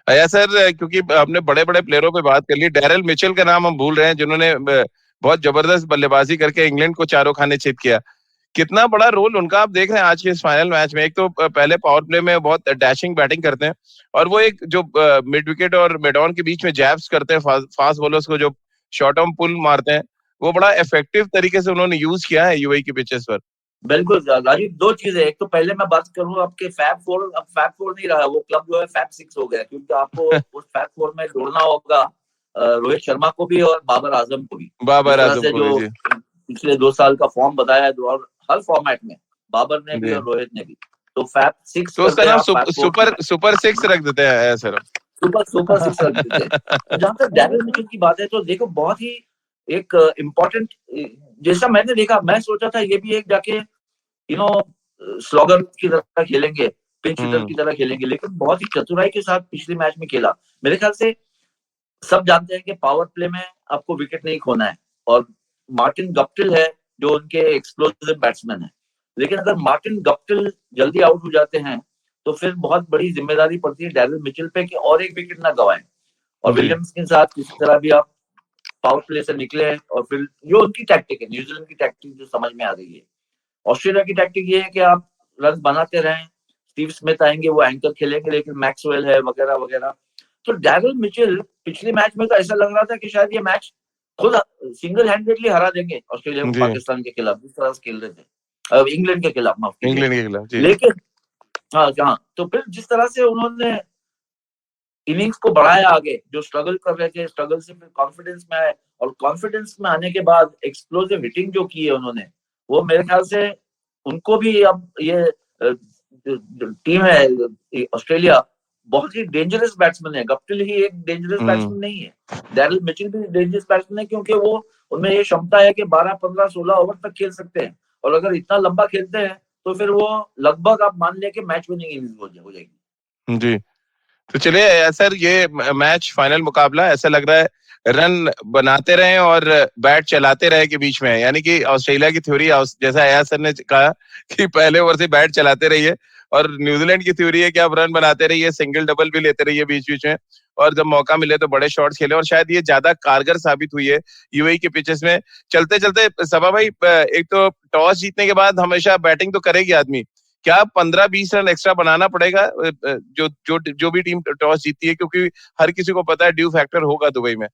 अया सर, क्योंकि आपने बड़े बड़े प्लेयरों पे बात कर ली, डैरेल मिचेल का नाम हम भूल रहे हैं, जिन्होंने बहुत जबरदस्त बल्लेबाजी करके इंग्लैंड को चारों खाने चित किया। कितना बड़ा रोल उनका आप देख रहे हैं आज के इस फाइनल मैच में। एक तो पहले पावर प्ले में बहुत डैशिंग बैटिंग करते हैं और वो एक जो मिड विकेट और मिड ऑन के बीच में जैब्स करते हैं फास्ट बॉलर्स को, जो शॉर्ट ऑन पुल मारते हैं, वो बड़ा इफेक्टिव तरीके से उन्होंने यूज किया है यूएई की पिचेस पर। बिल्कुल राजीव, दो चीजें, एक तो पहले मैं बात करूं आपके फैब फोर, अब फैब फोर नहीं रहा, वो क्लब जो है फैब 6 हो गया, क्योंकि आपको उस फैब फोर में जोड़ना होगा रोहित शर्मा को भी और बाबर आजम को भी। बाबर आजम को जो पिछले 2 साल का फॉर्म बताया है, और हर फॉर्मेट में बाबर ने भी और रोहित ने भी, तो फैब 6 तो उसका नाम सुपर 6 रख देते हैं सर, सुपर 6 रख देते हैं। जहां तक डैरेल मिचेल की बात है, तो देखो बहुत ही एक इम्पोर्टेंट, जैसा मैंने देखा, मैं सोचा था ये भी एक जाके स्लॉगर की तरह खेलेंगे, पिंच हिटर की तरह खेलेंगे, लेकिन बहुत ही चतुराई के साथ पिछले मैच में खेला। मेरे ख्याल से सब जानते हैं कि पावर प्ले में आपको विकेट नहीं खोना है, और मार्टिन गप्टिल है जो उनके एक्सप्लोसिव बैट्समैन है, लेकिन अगर मार्टिन गप्टिल जल्दी आउट हो जाते हैं तो फिर बहुत बड़ी जिम्मेदारी पड़ती है डैरेल मिचेल पे कि और एक विकेट ना गवाएं। और विलियम्स के साथ किसी तरह भी आप पावर प्ले से निकले, और फिर जो उनकी टैक्टिक है, न्यूजीलैंड की टैक्टिक जो समझ में आ रही है। ऑस्ट्रेलिया की टैक्टिक ये है कि आप रन बनाते रहें, स्टीव स्मिथ आएंगे, वो एंकर खेलेंगे, लेकिन मैक्सवेल है वगैरह वगैरह। तो डैरेल मिचेल पिछले मैच में तो ऐसा लग रहा था कि शायद ये मैच खुद सिंगल हैंडेडली हरा देंगे ऑस्ट्रेलिया को, पाकिस्तान के खिलाफ जिस तरह से खेल रहे थे, इंग्लैंड के खिलाफ, माफ कीजिए, इंग्लैंड के खिलाफ। लेकिन हाँ, तो फिर जिस तरह से उन्होंने इनिंग्स को बढ़ाया आगे, जो स्ट्रगल कर रहे थे, स्ट्रगल से फिर कॉन्फिडेंस में आए, और कॉन्फिडेंस में आने के बाद एक्सप्लोसिव हिटिंग जो की है उन्होंने, वो मेरे ख्याल से उनको भी, अब ये टीम है ऑस्ट्रेलिया बहुत ही डेंजरस बैट्समैन है। गप्टिल ही एक डेंजरस बैट्समैन नहीं है, डैरेल मिचेल भी डेंजरस बैट्समैन है, क्योंकि वो उनमें ये क्षमता है कि 12, 15, 16 ओवर तक खेल सकते हैं, और अगर इतना लंबा खेलते हैं तो फिर वो लगभग आप मान लें कि मैच विनिंग इनिंग्स हो जाएगी। जी, तो चलिए सर, ये मैच फाइनल मुकाबला ऐसा लग रहा है रन बनाते रहे और बैट चलाते रहे के बीच में है। यानी कि ऑस्ट्रेलिया की थ्योरी, जैसा अयाज सर ने कहा कि पहले ओवर से बैट चलाते रहिए, और न्यूजीलैंड की थ्योरी है कि आप रन बनाते रहिए, सिंगल डबल भी लेते रहिए बीच बीच में, और जब मौका मिले तो बड़े शॉट्स खेले। और शायद ये ज्यादा कारगर साबित हुई है यूएई के पिचेस में। चलते चलते सबा भाई, एक तो टॉस जीतने के बाद हमेशा बैटिंग तो करेगी आदमी, क्या 15-20 रन एक्स्ट्रा बनाना पड़ेगा जो भी टीम टॉस जीतती है, क्योंकि हर किसी को पता है ड्यू फैक्टर होगा दुबई में।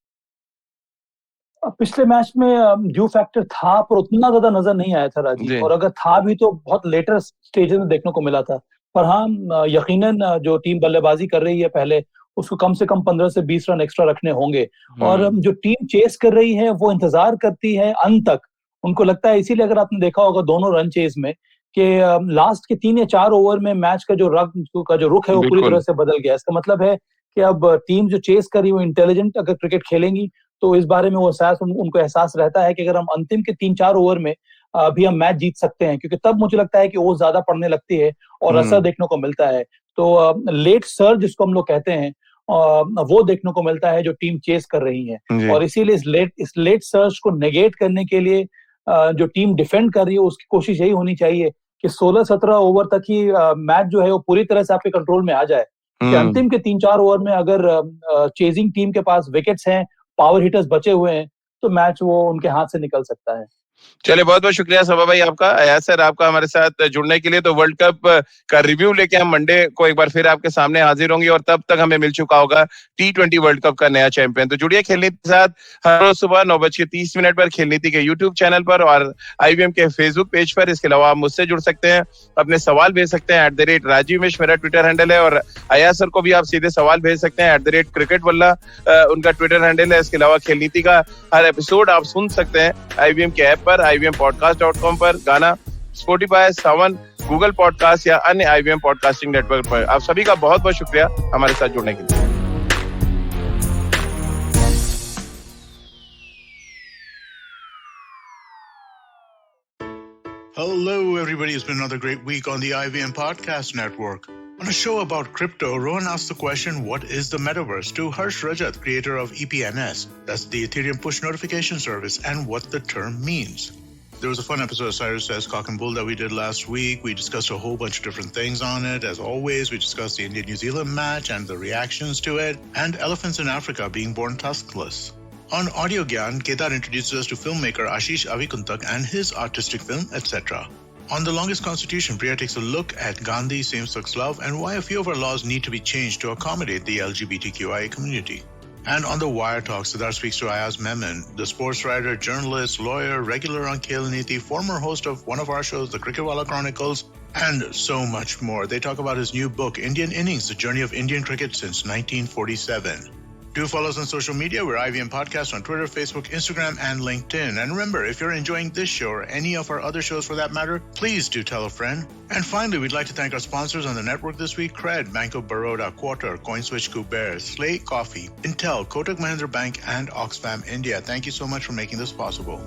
पिछले मैच में ड्यू फैक्टर था, पर उतना ज्यादा नजर नहीं आया था राजीव, और अगर था भी तो बहुत लेटर स्टेजेस में देखने को मिला था। पर हाँ, यकीनन जो टीम बल्लेबाजी कर रही है पहले, उसको कम से कम 15 से 20 रन एक्स्ट्रा रखने होंगे। और जो टीम चेस कर रही है वो इंतजार करती है अंत तक, उनको लगता है, इसीलिए अगर आपने देखा होगा दोनों रन चेस में कि लास्ट के 3 या 4 ओवर में मैच का जो रुख है वो पूरी तरह से बदल गया। इसका मतलब है कि अब टीम जो चेस कर रही है वो इंटेलिजेंट अगर क्रिकेट खेलेंगी तो इस बारे में वो उनको एहसास रहता है कि अगर हम अंतिम के 3-4 ओवर में भी हम मैच जीत सकते हैं, क्योंकि तब मुझे लगता है कि वो ज्यादा पड़ने लगती है और असर देखने को मिलता है। तो लेट सर्ज जिसको हम लोग कहते हैं, वो देखने को मिलता है जो टीम चेस कर रही है। और इसीलिए इस लेट सर्ज को नेगेट करने के लिए जो टीम डिफेंड कर रही है उसकी कोशिश यही होनी चाहिए कि 16-17 ओवर तक ही मैच जो है वो पूरी तरह से आपके कंट्रोल में आ जाए, कि अंतिम के 3-4 ओवर में अगर चेजिंग टीम के पास विकेट्स हैं, पावर हिटर्स बचे हुए हैं, तो मैच वो उनके हाथ से निकल सकता है। चलिए, बहुत बहुत शुक्रिया सबा भाई आपका, अयाज सर आपका हमारे साथ जुड़ने के लिए। तो वर्ल्ड कप का रिव्यू लेके हम मंडे को एक बार फिर आपके सामने हाजिर होंगे, और तब तक हमें मिल चुका होगा T20 वर्ल्ड कप का नया चैंपियन। तो जुड़िए खेल नीति के साथ हर रोज सुबह 9:30 पर खेल नीति के यूट्यूब चैनल पर और IVM के फेसबुक पेज पर। इसके अलावा आप मुझसे जुड़ सकते हैं, अपने सवाल भेज सकते हैं @राजीवेश मेरा ट्विटर हैंडल है, और अयाज सर को भी आप सीधे सवाल भेज सकते हैं @cricketwalla उनका ट्विटर हैंडल है। इसके अलावा खेल नीति का हर एपिसोड आप सुन सकते हैं IVM के ऐप पर, IVMpodcast.com पर, गाना, स्पॉटिफाई, सावन, गूगल पॉडकास्ट या अन्य IVM पॉडकास्टिंग नेटवर्क पर। आप सभी का बहुत बहुत शुक्रिया हमारे साथ जुड़ने के लिए। Hello, everybody. It's been another great week on the IVM Podcast Network. On a show about crypto, Rohan asked the question, what is the metaverse, to Harsh Rajat, creator of EPNS, that's the Ethereum Push Notification Service, and what the term means. There was a fun episode of Cyrus Says Cock and Bull that we did last week. We discussed a whole bunch of different things on it. As always, we discussed the India-New Zealand match and the reactions to it, and elephants in Africa being born tuskless. On Audio Gyan, Kedar introduces us to filmmaker Ashish Avikuntak and his artistic film, etc. On The Longest Constitution, Priya takes a look at Gandhi, same-sex love, and why a few of our laws need to be changed to accommodate the LGBTQIA community. And on The Wire Talk, Siddharth speaks to Ayaz Memon, the sports writer, journalist, lawyer, regular on Khel Niti, former host of one of our shows, The Cricketwala Chronicles, and so much more. They talk about his new book, Indian Innings, The Journey of Indian Cricket Since 1947. Do follow us on social media. We're IVM Podcast on Twitter, Facebook, Instagram, and LinkedIn. And remember, if you're enjoying this show or any of our other shows for that matter, please do tell a friend. And finally, we'd like to thank our sponsors on the network this week: Cred, Bank of Baroda, Quarter, CoinSwitch, Kuber, Slate Coffee, Intel, Kotak Mahindra Bank, and Oxfam India. Thank you so much for making this possible.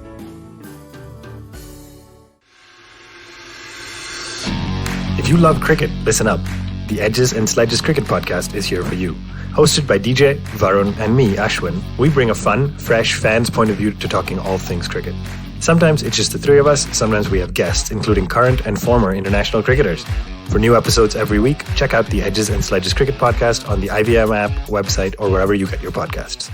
If you love cricket, listen up. The Edges and Sledges Cricket Podcast is here for you. Hosted by DJ, Varun, and me, Ashwin, we bring a fun, fresh fan's point of view to talking all things cricket. Sometimes it's just the three of us, sometimes we have guests, including current and former international cricketers. For new episodes every week, check out the Edges and Sledges Cricket Podcast on the IVM app, website, or wherever you get your podcasts.